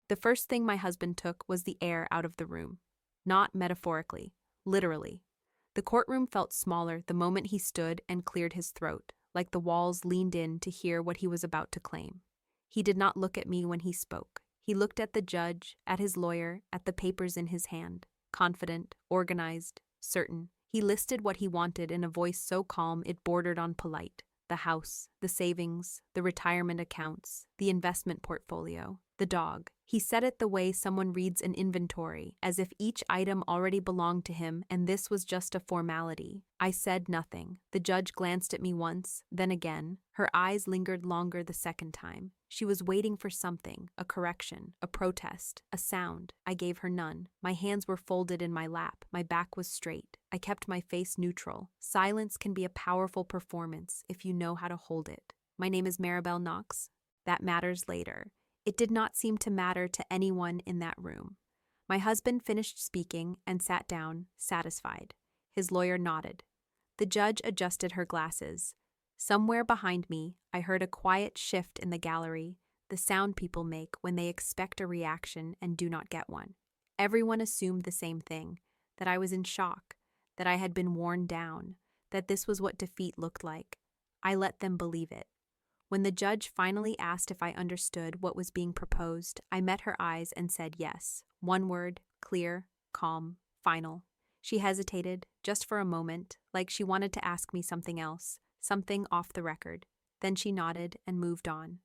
The first thing my husband took was the air out of the room. Not metaphorically, literally. The courtroom felt smaller the moment he stood and cleared his throat, like the walls leaned in to hear what he was about to claim. He did not look at me when he spoke. He looked at the judge, at his lawyer, at the papers in his hand. Confident, organized, certain. He listed what he wanted in a voice so calm it bordered on polite. The house, the savings, the retirement accounts, the investment portfolio, the dog. He said it the way someone reads an inventory, as if each item already belonged to him and this was just a formality. I said nothing. The judge glanced at me once, then again. Her eyes lingered longer the second time. She was waiting for something, a correction, a protest, a sound. I gave her none. My hands were folded in my lap. My back was straight. I kept my face neutral. Silence can be a powerful performance if you know how to hold it. My name is Maribel Knox. That matters later. It did not seem to matter to anyone in that room. My husband finished speaking and sat down, satisfied. His lawyer nodded. The judge adjusted her glasses. Somewhere behind me, I heard a quiet shift in the gallery, the sound people make when they expect a reaction and do not get one. Everyone assumed the same thing, that I was in shock, that I had been worn down, that this was what defeat looked like. I let them believe it. When the judge finally asked if I understood what was being proposed, I met her eyes and said yes. One word, clear, calm, final. She hesitated, just for a moment, like she wanted to ask me something else, something off the record. Then she nodded and moved on.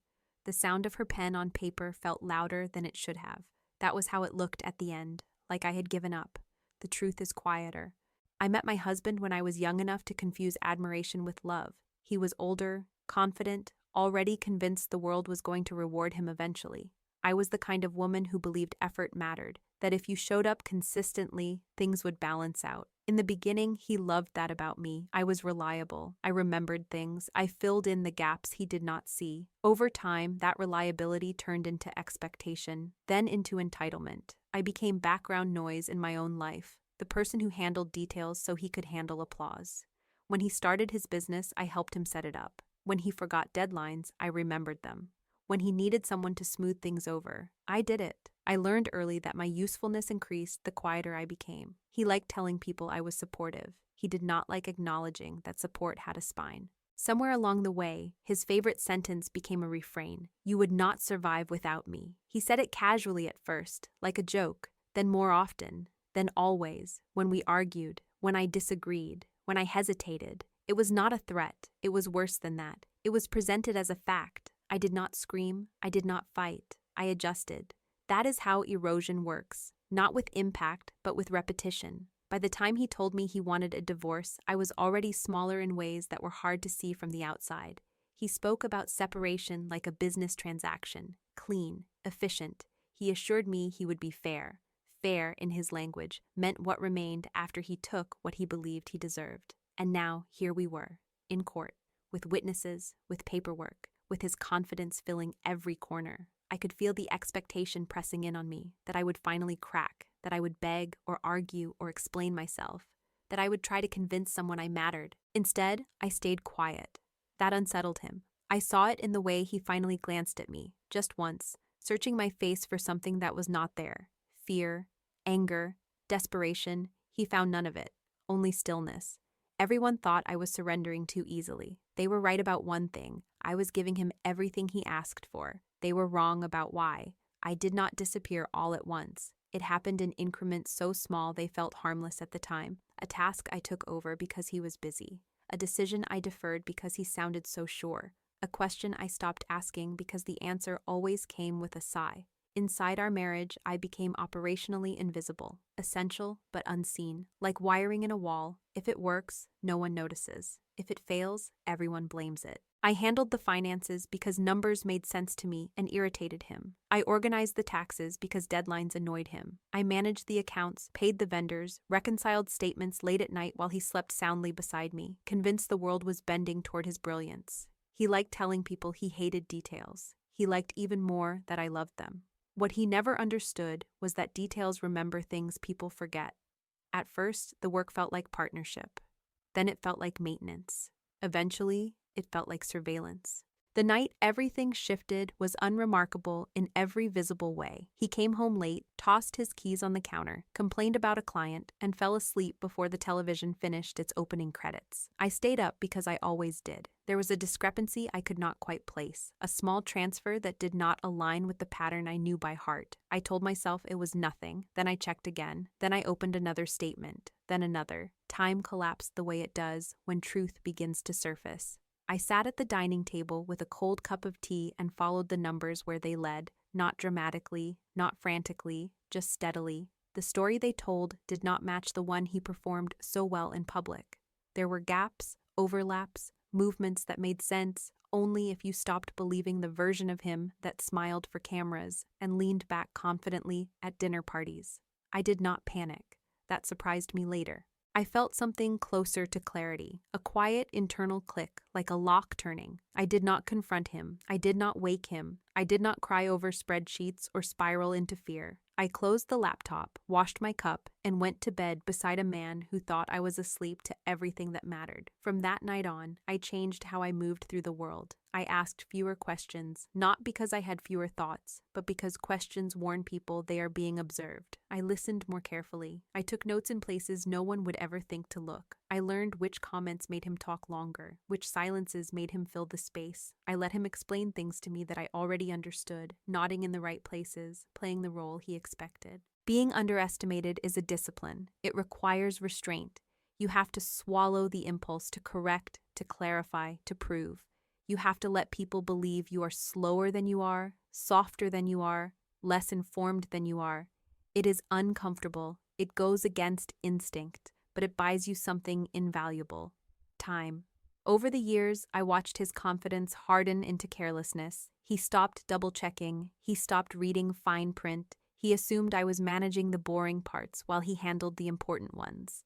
The sound of her pen on paper felt louder than it should have. That was how it looked at the end, like I had given up. The truth is quieter. I met my husband when I was young enough to confuse admiration with love. He was older, confident, already convinced the world was going to reward him eventually. I was the kind of woman who believed effort mattered, that if you showed up consistently, things would balance out. In the beginning, he loved that about me. I was reliable. I remembered things. I filled in the gaps he did not see. Over time, that reliability turned into expectation, then into entitlement. I became background noise in my own life, the person who handled details so he could handle applause. When he started his business, I helped him set it up. When he forgot deadlines, I remembered them. When he needed someone to smooth things over, I did it. I learned early that my usefulness increased the quieter I became. He liked telling people I was supportive. He did not like acknowledging that support had a spine. Somewhere along the way, his favorite sentence became a refrain. You would not survive without me. He said it casually at first, like a joke, then more often, then always, when we argued, when I disagreed, when I hesitated. It was not a threat. It was worse than that. It was presented as a fact. I did not scream. I did not fight. I adjusted. That is how erosion works, not with impact, but with repetition. By the time he told me he wanted a divorce, I was already smaller in ways that were hard to see from the outside. He spoke about separation like a business transaction, clean, efficient. He assured me he would be fair. Fair, in his language, meant what remained after he took what he believed he deserved. And now, here we were, in court, with witnesses, with paperwork, with his confidence filling every corner. I could feel the expectation pressing in on me, that I would finally crack, that I would beg or argue or explain myself, that I would try to convince someone I mattered. Instead, I stayed quiet. That unsettled him. I saw it in the way he finally glanced at me, just once, searching my face for something that was not there. Fear, anger, desperation. He found none of it, only stillness. Everyone thought I was surrendering too easily. They were right about one thing. I was giving him everything he asked for. They were wrong about why. I did not disappear all at once. It happened in increments so small they felt harmless at the time. A task I took over because he was busy. A decision I deferred because he sounded so sure. A question I stopped asking because the answer always came with a sigh. Inside our marriage, I became operationally invisible, essential but unseen, like wiring in a wall. If it works, no one notices. If it fails, everyone blames it. I handled the finances because numbers made sense to me and irritated him. I organized the taxes because deadlines annoyed him. I managed the accounts, paid the vendors, reconciled statements late at night while he slept soundly beside me, convinced the world was bending toward his brilliance. He liked telling people he hated details. He liked even more that I loved them. What he never understood was that details remember things people forget. At first, the work felt like partnership. Then it felt like maintenance. Eventually, it felt like surveillance. The night everything shifted was unremarkable in every visible way. He came home late, tossed his keys on the counter, complained about a client, and fell asleep before the television finished its opening credits. I stayed up because I always did. There was a discrepancy I could not quite place, a small transfer that did not align with the pattern I knew by heart. I told myself it was nothing, then I checked again, then I opened another statement, then another. Time collapsed the way it does when truth begins to surface. I sat at the dining table with a cold cup of tea and followed the numbers where they led, not dramatically, not frantically, just steadily. The story they told did not match the one he performed so well in public. There were gaps, overlaps, movements that made sense only if you stopped believing the version of him that smiled for cameras and leaned back confidently at dinner parties. I did not panic. That surprised me later. I felt something closer to clarity, a quiet internal click, like a lock turning. I did not confront him. I did not wake him. I did not cry over spreadsheets or spiral into fear. I closed the laptop, washed my cup, and went to bed beside a man who thought I was asleep to everything that mattered. From that night on, I changed how I moved through the world. I asked fewer questions, not because I had fewer thoughts, but because questions warn people they are being observed. I listened more carefully. I took notes in places no one would ever think to look. I learned which comments made him talk longer, which silences made him fill the space. I let him explain things to me that I already understood, nodding in the right places, playing the role he expected. Being underestimated is a discipline. It requires restraint. You have to swallow the impulse to correct, to clarify, to prove. You have to let people believe you are slower than you are, softer than you are, less informed than you are. It is uncomfortable. It goes against instinct, but it buys you something invaluable: time. Over the years, I watched his confidence harden into carelessness. He stopped double-checking. He stopped reading fine print. He assumed I was managing the boring parts while he handled the important ones.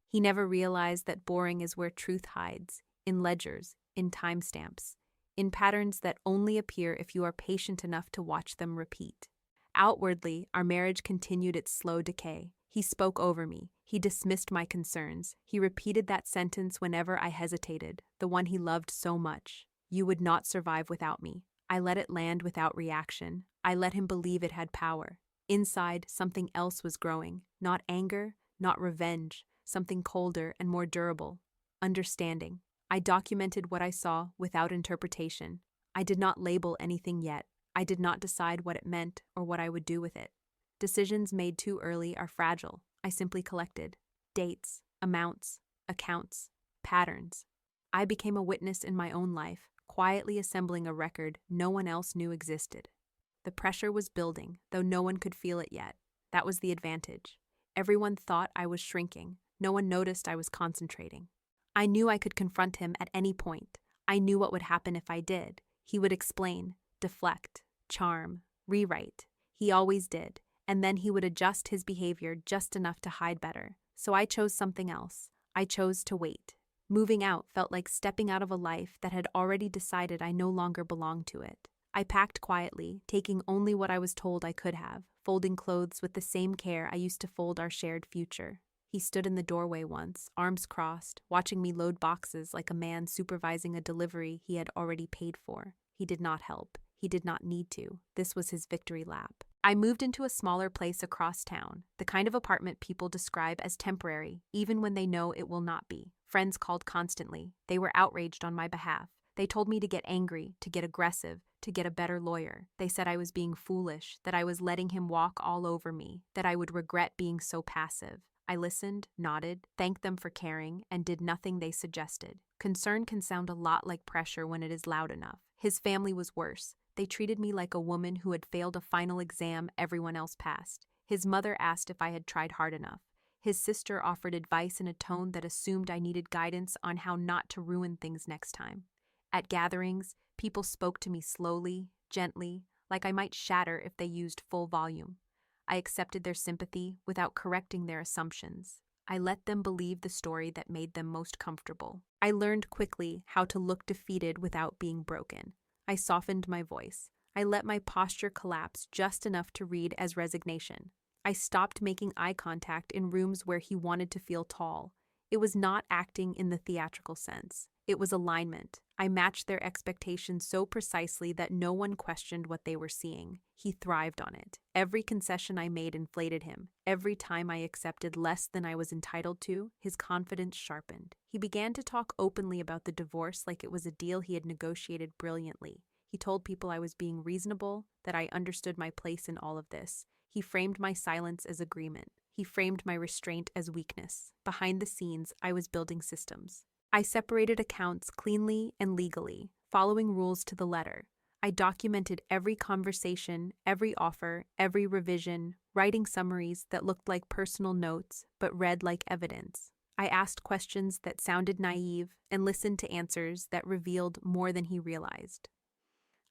He never realized that boring is where truth hides, in ledgers, in timestamps, in patterns that only appear if you are patient enough to watch them repeat. Outwardly, our marriage continued its slow decay. He spoke over me. He dismissed my concerns. He repeated that sentence whenever I hesitated, the one he loved so much. You would not survive without me. I let it land without reaction. I let him believe it had power. Inside, something else was growing. Not anger, not revenge, something colder and more durable. Understanding. I documented what I saw without interpretation. I did not label anything yet. I did not decide what it meant or what I would do with it. Decisions made too early are fragile. I simply collected dates, amounts, accounts, patterns. I became a witness in my own life, quietly assembling a record no one else knew existed. The pressure was building, though no one could feel it yet. That was the advantage. Everyone thought I was shrinking. No one noticed I was concentrating. I knew I could confront him at any point. I knew what would happen if I did. He would explain, deflect, charm, rewrite. He always did. And then he would adjust his behavior just enough to hide better. So I chose something else. I chose to wait. Moving out felt like stepping out of a life that had already decided I no longer belonged to it. I packed quietly, taking only what I was told I could have, folding clothes with the same care I used to fold our shared future. He stood in the doorway once, arms crossed, watching me load boxes like a man supervising a delivery he had already paid for. He did not help. He did not need to. This was his victory lap. I moved into a smaller place across town, the kind of apartment people describe as temporary, even when they know it will not be. Friends called constantly. They were outraged on my behalf. They told me to get angry, to get aggressive, to get a better lawyer. They said I was being foolish, that I was letting him walk all over me, that I would regret being so passive. I listened, nodded, thanked them for caring, and did nothing they suggested. Concern can sound a lot like pressure when it is loud enough. His family was worse. They treated me like a woman who had failed a final exam everyone else passed. His mother asked if I had tried hard enough. His sister offered advice in a tone that assumed I needed guidance on how not to ruin things next time. At gatherings, people spoke to me slowly, gently, like I might shatter if they used full volume. I accepted their sympathy without correcting their assumptions. I let them believe the story that made them most comfortable. I learned quickly how to look defeated without being broken. I softened my voice. I let my posture collapse just enough to read as resignation. I stopped making eye contact in rooms where he wanted to feel tall. It was not acting in the theatrical sense. It was alignment. I matched their expectations so precisely that no one questioned what they were seeing. He thrived on it. Every concession I made inflated him. Every time I accepted less than I was entitled to, his confidence sharpened. He began to talk openly about the divorce like it was a deal he had negotiated brilliantly. He told people I was being reasonable, that I understood my place in all of this. He framed my silence as agreement. He framed my restraint as weakness. Behind the scenes, I was building systems. I separated accounts cleanly and legally, following rules to the letter. I documented every conversation, every offer, every revision, writing summaries that looked like personal notes but read like evidence. I asked questions that sounded naive and listened to answers that revealed more than he realized.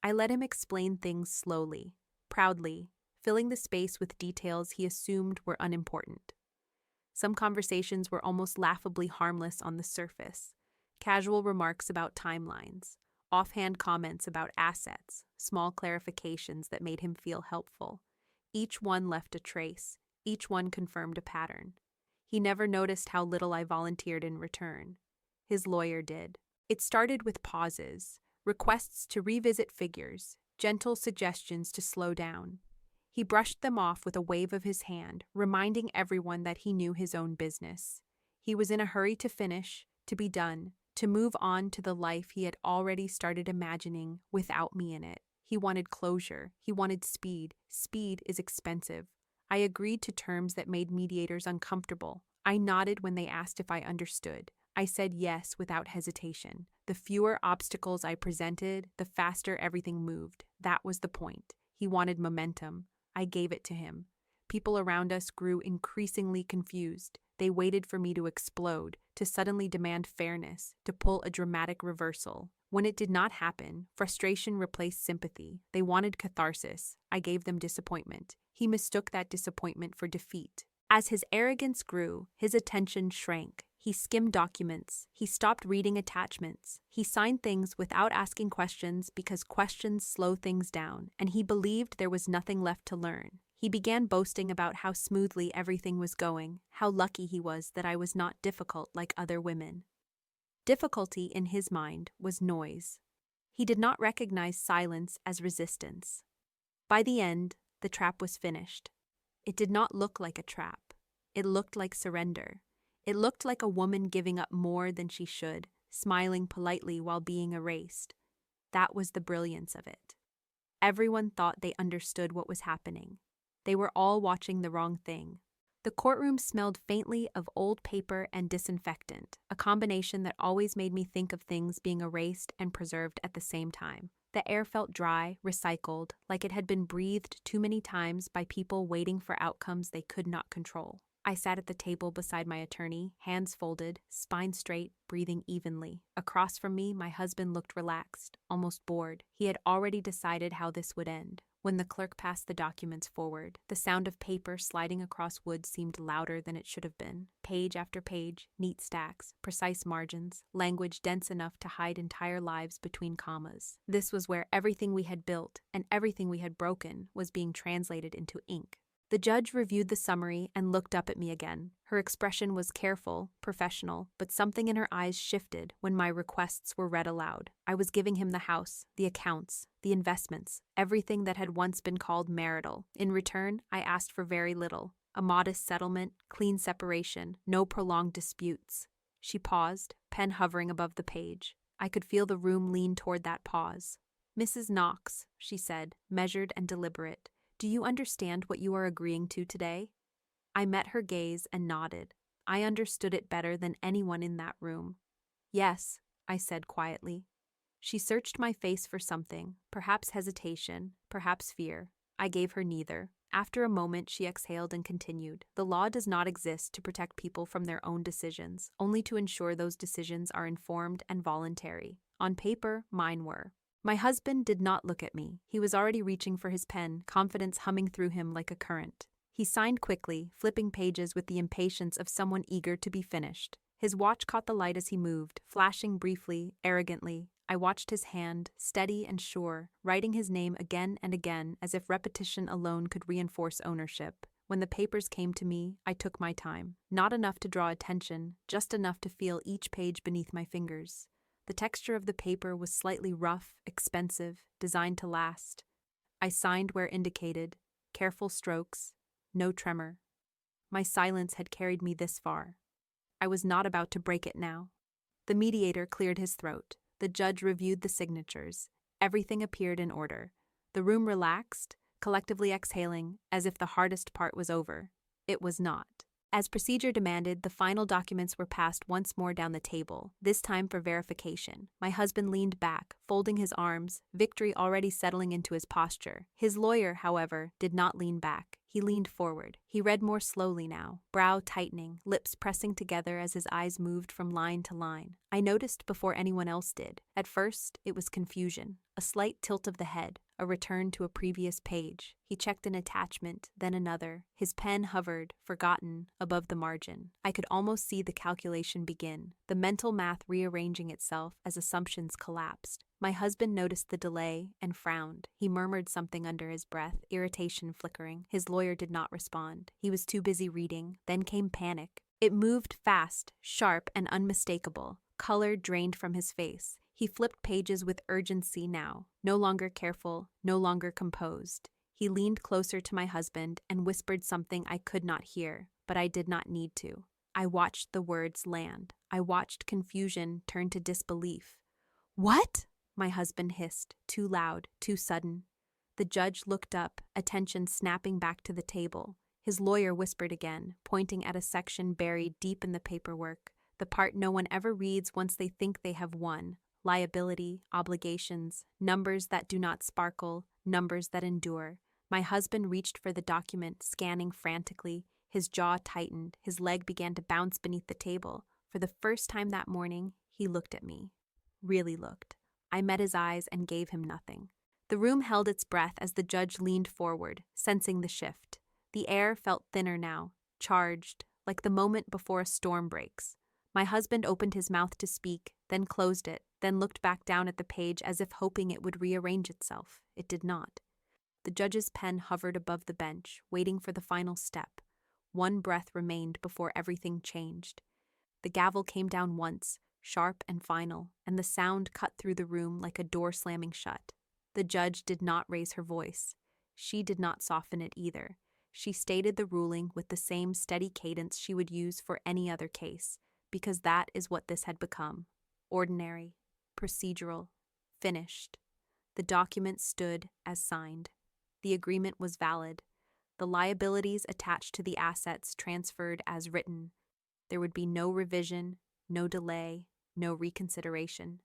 I let him explain things slowly, proudly, filling the space with details he assumed were unimportant. Some conversations were almost laughably harmless on the surface. Casual remarks about timelines, offhand comments about assets, small clarifications that made him feel helpful. Each one left a trace. Each one confirmed a pattern. He never noticed how little I volunteered in return. His lawyer did. It started with pauses, requests to revisit figures, gentle suggestions to slow down. He brushed them off with a wave of his hand, reminding everyone that he knew his own business. He was in a hurry to finish, to be done, to move on to the life he had already started imagining without me in it. He wanted closure. He wanted speed. Speed is expensive. I agreed to terms that made mediators uncomfortable. I nodded when they asked if I understood. I said yes without hesitation. The fewer obstacles I presented, the faster everything moved. That was the point. He wanted momentum. I gave it to him. People around us grew increasingly confused. They waited for me to explode, to suddenly demand fairness, to pull a dramatic reversal. When it did not happen, frustration replaced sympathy. They wanted catharsis. I gave them disappointment. He mistook that disappointment for defeat. As his arrogance grew, his attention shrank. He skimmed documents. He stopped reading attachments. He signed things without asking questions because questions slow things down, and he believed there was nothing left to learn. He began boasting about how smoothly everything was going, how lucky he was that I was not difficult like other women. Difficulty, in his mind, was noise. He did not recognize silence as resistance. By the end, the trap was finished. It did not look like a trap. It looked like surrender. It looked like a woman giving up more than she should, smiling politely while being erased. That was the brilliance of it. Everyone thought they understood what was happening. They were all watching the wrong thing. The courtroom smelled faintly of old paper and disinfectant, a combination that always made me think of things being erased and preserved at the same time. The air felt dry, recycled, like it had been breathed too many times by people waiting for outcomes they could not control. I sat at the table beside my attorney, hands folded, spine straight, breathing evenly. Across from me, my husband looked relaxed, almost bored. He had already decided how this would end. When the clerk passed the documents forward, the sound of paper sliding across wood seemed louder than it should have been. Page after page, neat stacks, precise margins, language dense enough to hide entire lives between commas. This was where everything we had built and everything we had broken was being translated into ink. The judge reviewed the summary and looked up at me again. Her expression was careful, professional, but something in her eyes shifted when my requests were read aloud. I was giving him the house, the accounts, the investments, everything that had once been called marital. In return, I asked for very little. A modest settlement, clean separation, no prolonged disputes. She paused, pen hovering above the page. I could feel the room lean toward that pause. "Mrs. Knox," she said, measured and deliberate. "Do you understand what you are agreeing to today?" I met her gaze and nodded. I understood it better than anyone in that room. "Yes," I said quietly. She searched my face for something, perhaps hesitation, perhaps fear. I gave her neither. After a moment, she exhaled and continued. "The law does not exist to protect people from their own decisions, only to ensure those decisions are informed and voluntary. On paper, mine were." My husband did not look at me. He was already reaching for his pen, confidence humming through him like a current. He signed quickly, flipping pages with the impatience of someone eager to be finished. His watch caught the light as he moved, flashing briefly, arrogantly. I watched his hand, steady and sure, writing his name again and again as if repetition alone could reinforce ownership. When the papers came to me, I took my time. Not enough to draw attention, just enough to feel each page beneath my fingers. The texture of the paper was slightly rough, expensive, designed to last. I signed where indicated, careful strokes, no tremor. My silence had carried me this far. I was not about to break it now. The mediator cleared his throat. The judge reviewed the signatures. Everything appeared in order. The room relaxed, collectively exhaling, as if the hardest part was over. It was not. As procedure demanded, the final documents were passed once more down the table, this time for verification. My husband leaned back, folding his arms, victory already settling into his posture. His lawyer, however, did not lean back. He leaned forward. He read more slowly now, brow tightening, lips pressing together as his eyes moved from line to line. I noticed before anyone else did. At first, it was confusion, a slight tilt of the head, a return to a previous page. He checked an attachment, then another. His pen hovered, forgotten, above the margin. I could almost see the calculation begin, the mental math rearranging itself as assumptions collapsed. My husband noticed the delay and frowned. He murmured something under his breath, irritation flickering. His lawyer did not respond. He was too busy reading. Then came panic. It moved fast, sharp, and unmistakable. Color drained from his face. He flipped pages with urgency now, no longer careful, no longer composed. He leaned closer to my husband and whispered something I could not hear, but I did not need to. I watched the words land. I watched confusion turn to disbelief. "What?" my husband hissed, too loud, too sudden. The judge looked up, attention snapping back to the table. His lawyer whispered again, pointing at a section buried deep in the paperwork, the part no one ever reads once they think they have won. Liability, obligations, numbers that do not sparkle, numbers that endure. My husband reached for the document, scanning frantically. His jaw tightened, his leg began to bounce beneath the table. For the first time that morning, he looked at me. Really looked. I met his eyes and gave him nothing. The room held its breath as the judge leaned forward, sensing the shift. The air felt thinner now, charged, like the moment before a storm breaks. My husband opened his mouth to speak, then closed it, then looked back down at the page as if hoping it would rearrange itself. It did not. The judge's pen hovered above the bench, waiting for the final step. One breath remained before everything changed. The gavel came down once, sharp and final, and the sound cut through the room like a door slamming shut. The judge did not raise her voice. She did not soften it either. She stated the ruling with the same steady cadence she would use for any other case, because that is what this had become. Ordinary, procedural, finished. The document stood as signed. The agreement was valid. The liabilities attached to the assets transferred as written. There would be no revision, no delay, no reconsideration.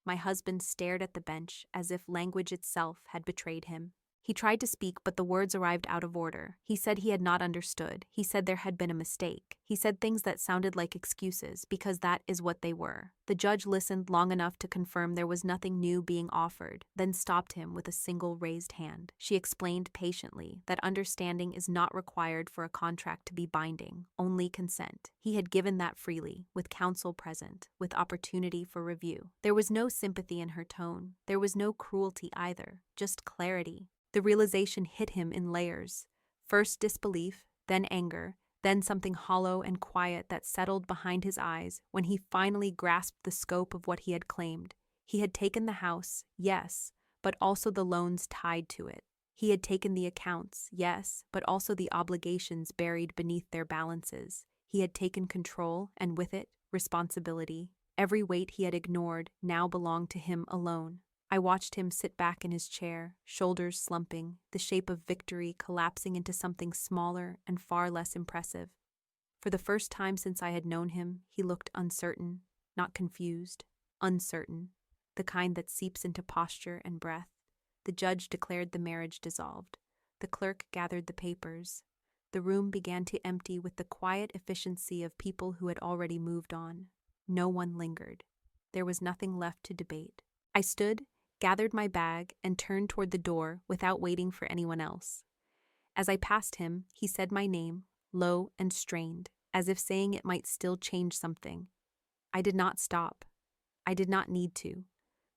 My husband stared at the bench as if language itself had betrayed him. He tried to speak, but the words arrived out of order. He said he had not understood. He said there had been a mistake. He said things that sounded like excuses, because that is what they were. The judge listened long enough to confirm there was nothing new being offered, then stopped him with a single raised hand. She explained patiently that understanding is not required for a contract to be binding, only consent. He had given that freely, with counsel present, with opportunity for review. There was no sympathy in her tone. There was no cruelty either, just clarity. The realization hit him in layers. First disbelief, then anger, then something hollow and quiet that settled behind his eyes when he finally grasped the scope of what he had claimed. He had taken the house, yes, but also the loans tied to it. He had taken the accounts, yes, but also the obligations buried beneath their balances. He had taken control, and with it, responsibility. Every weight he had ignored now belonged to him alone. I watched him sit back in his chair, shoulders slumping, the shape of victory collapsing into something smaller and far less impressive. For the first time since I had known him, he looked uncertain, not confused, uncertain, the kind that seeps into posture and breath. The judge declared the marriage dissolved. The clerk gathered the papers. The room began to empty with the quiet efficiency of people who had already moved on. No one lingered. There was nothing left to debate. I stood, gathered my bag, and turned toward the door without waiting for anyone else. As I passed him, he said my name, low and strained, as if saying it might still change something. I did not stop. I did not need to.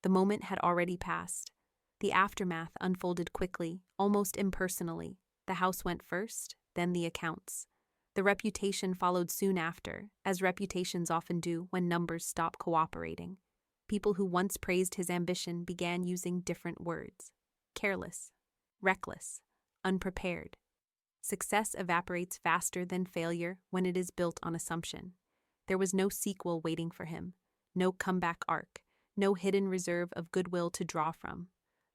The moment had already passed. The aftermath unfolded quickly, almost impersonally. The house went first, then the accounts. The reputation followed soon after, as reputations often do when numbers stop cooperating. People who once praised his ambition began using different words: careless, reckless, unprepared. Success evaporates faster than failure when it is built on assumption. There was no sequel waiting for him, no comeback arc, no hidden reserve of goodwill to draw from.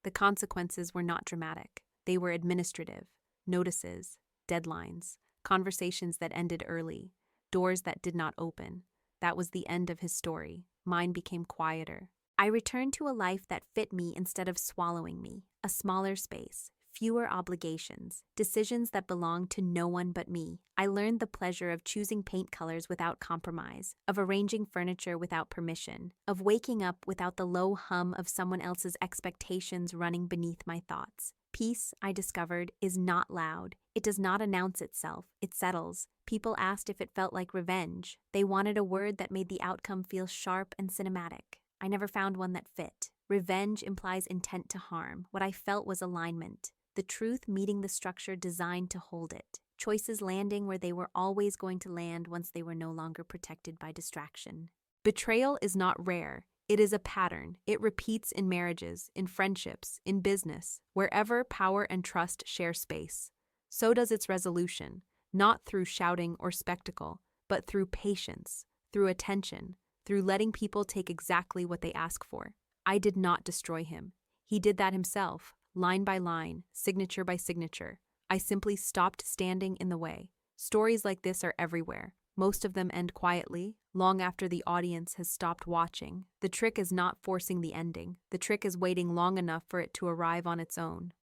The consequences were not dramatic. They were administrative: notices, deadlines, conversations that ended early, doors that did not open. That was the end of his story. Mine became quieter. I returned to a life that fit me instead of swallowing me, a smaller space, fewer obligations, decisions that belonged to no one but me. I learned the pleasure of choosing paint colors without compromise, of arranging furniture without permission, of waking up without the low hum of someone else's expectations running beneath my thoughts. Peace, I discovered, is not loud. It does not announce itself. It settles. People asked if it felt like revenge. They wanted a word that made the outcome feel sharp and cinematic. I never found one that fit. Revenge implies intent to harm. What I felt was alignment. The truth meeting the structure designed to hold it. Choices landing where they were always going to land once they were no longer protected by distraction. Betrayal is not rare. It is a pattern. It repeats in marriages, in friendships, in business, wherever power and trust share space. So does its resolution, not through shouting or spectacle, but through patience, through attention, through letting people take exactly what they ask for. I did not destroy him. He did that himself, line by line, signature by signature. I simply stopped standing in the way. Stories like this are everywhere. Most of them end quietly, long after the audience has stopped watching. The trick is not forcing the ending. The trick is waiting long enough for it to arrive on its own.